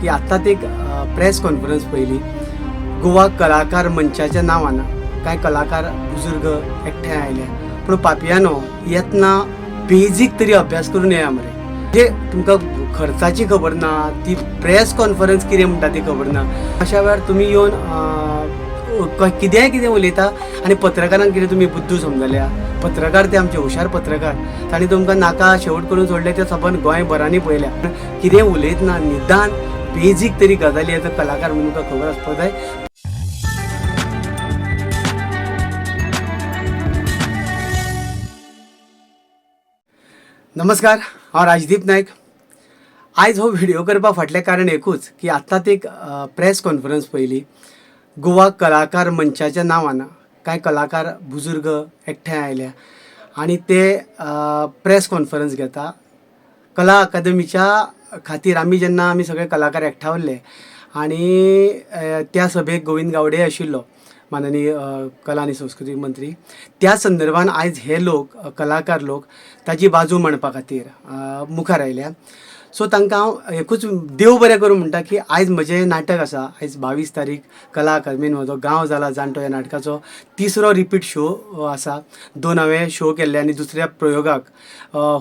की आत्ताच एक प्रेस कॉन्फरन्स पयली गोवा कलाकार मंचाच्या नांवान कांय कलाकार बुजुर्ग एकठांय आयल्या, पूण पापियानो येतना बेजीक तरी अभ्यास करून येया मरे. म्हणजे तुमकां खर्चाची खबर ना, ती प्रेस कॉन्फरन्स कितें म्हणटा ती खबर ना. अशा वेळार तुमी येवन कितें उलयता आनी पत्रकारांक कितें तुमी बुद्धू समजल्या. पत्रकार ते आमचे हुशार पत्रकार, तांणी तुमकां नाका शेवट करून सोडले ते सबंद गोंयभरांनी पळयल्या. कितें उलयतना निदान बेजीक तरी गजाली येता कलाकार म्हणून तुमकां खबर आसपाक जाय. नमस्कार, हांव राजदीप नायक. आयज हो व्हिडिओ करपा फाटलें कारण एकूच की आत्ताच एक प्रेस कॉन्फरन्स पयली गोवा कलाकार मंचाच्या नांवान कांय कलाकार बुजुर्ग एकठांय आयल्या आनी ते प्रेस कॉन्फरन्स घेता कला अकादमीच्या खातीर. आमी सगळे कलाकार एकठावल्ले आनी त्या सभेक गोविंद गावडे आशिल्लो, माननीय कला आनी संस्कृती मंत्री. त्या संदर्भान आयज हे लोक कलाकार लोक ताची बाजू मांडपा खातीर मुखार आयल्या. सो तांकां हांव एकूच देव बरें करूं म्हणटा की आयज म्हजें नाटक आसा. आयज 22 तारीख कला अकादमीन म्हजो गांव जाला जाणटो ह्या नाटकाचो तिसरो रिपीट शो आसा. 2 हांवें शो केल्ले आनी दुसऱ्या प्रयोगाक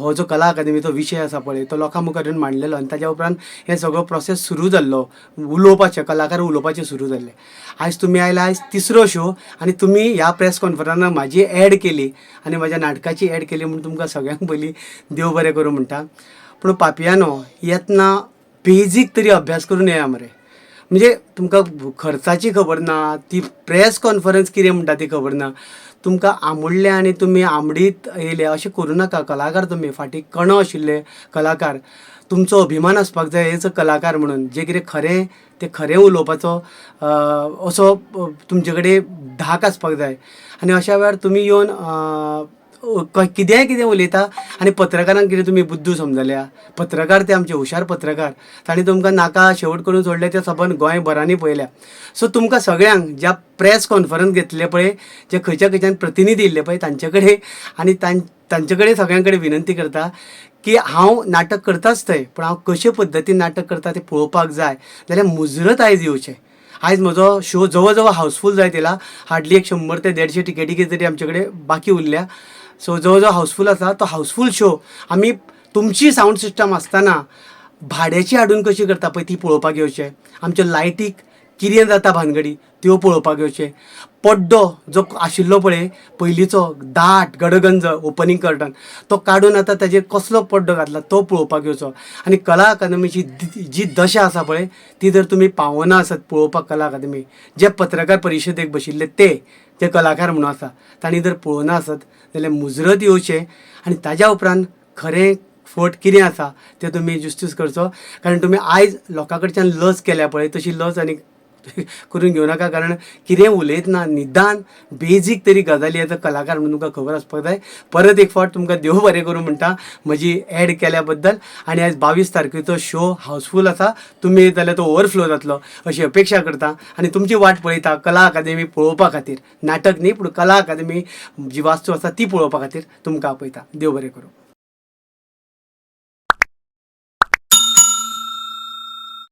हो जो कला अकादमीचो विशय आसा पळय तो लोकां मुखार येवन मांडलेलो आनी ताच्या उपरांत हे सगळो प्रोसेस सुरू जाल्लो. उलोवपाचें कलाकार उलोवपाचें सुरू जाल्लें. आयज तुमी आयला, आयज तिसरो शो आनी तुमी ह्या प्रेस कॉन्फरन्साक म्हाजी एड केली आनी म्हाज्या नाटकाची एड केली म्हणून तुमकां सगळ्यांक पयलीं देव बरें करूं म्हणटा. पूण पापियानो येतना बेजीक तरी अभ्यास करून येया मरे. म्हणजे तुमकां खर्चाची खबर ना, ती प्रेस कॉन्फरन्स कितें म्हणटा ती खबर ना. तुमकां आमुडले आनी तुमी आमडीत येयले अशें करूं नाका. कलाकार तुमी फाटीं कणो आशिल्ले कलाकार. तुमचो अभिमान आसपाक जाय एज अ कलाकार म्हणून. जें कितें खरें तें खरें उलोवपाचो असो तुमचे कडेन धाक आसपाक जाय. आनी अशा वेळार तुमी येवन कितें उलयता आनी पत्रकारांक कितें तुमी बुद्धू समजल्या. पत्रकार ते आमचे हुशार पत्रकार, तांणी तुमकां नाका शेवट करून सोडले ते सबंद गोंयभरांनी पळयल्या. सो तुमकां सगळ्यांक ज्या प्रेस कॉन्फरन्स घेतले पळय, जे खंयच्यान प्रतिनिधी येयल्ले पळय तांचे कडेन आनी तांचे कडेन सगळ्यां कडेन विनंती करता की हांव नाटक करताच थंय, पूण हांव कशे पद्दतीन नाटक करता तें पळोवपाक जाय जाल्यार मुजरत आयज येवचें. आयज म्हजो शो जवळ जवळ हावसफूल जायत येयला. हार्डली 100 ते 150 टिकेटी तरी आमचे कडेन बाकी उरल्या. सो जवळ जवळ हावसफूल आसा. तो हावसफूल शो आमी तुमची सावंड सिस्टम आसतना भाड्याची हाडून कशी करता पळय ती पळोवपाक येवचें. आमच्या लायटीक कितें जाता भानगडी त्यो पळोवपाक येवचें. पड्डो जो आशिल्लो पळय पयलींचो दाट गडगंज ओपनिंग कर्टन तो काडून आतां ताजेर कसलो पड्डो घातला तो पळोवपाक येवचो. आनी कला अकादमीची जी दशा आसा पळय ती जर तुमी पावना आसत पळोवपाक कला अकादमी, जे पत्रकार परिशदेक बशिल्ले जे कलाकार म्हणून आसा तांणी जर पळोवना आसत जाल्यार मुजरत येवचें आनी ताज्या उपरांत खरें फट कितें आसा तें तुमी जुस्तीस करचो. कारण तुमी आयज लोकां कडच्यान लज केल्या पळय तशी लज आनी करून घेवं नाका. कारण कितें उलयतना निदान बेजीक तरी गजाली येता कलाकार म्हणून तुमकां खबर आसपाक जाय. परत एक फावट तुमकां देव बरें करूं म्हणटा म्हजी एड केल्या बद्दल. आनी आयज 22 तारखेचो शो हावसफूल आसा. तुमी येत जाल्यार तो ओवरफ्लो जातलो अशी अपेक्षा करता आनी तुमची वाट पळयता कला अकादमी पळोवपा खातीर. नाटक न्ही पूण कला अकादमी जी वास्तू आसा ती पळोवपा खातीर तुमकां आपयता. देव बरें करूं.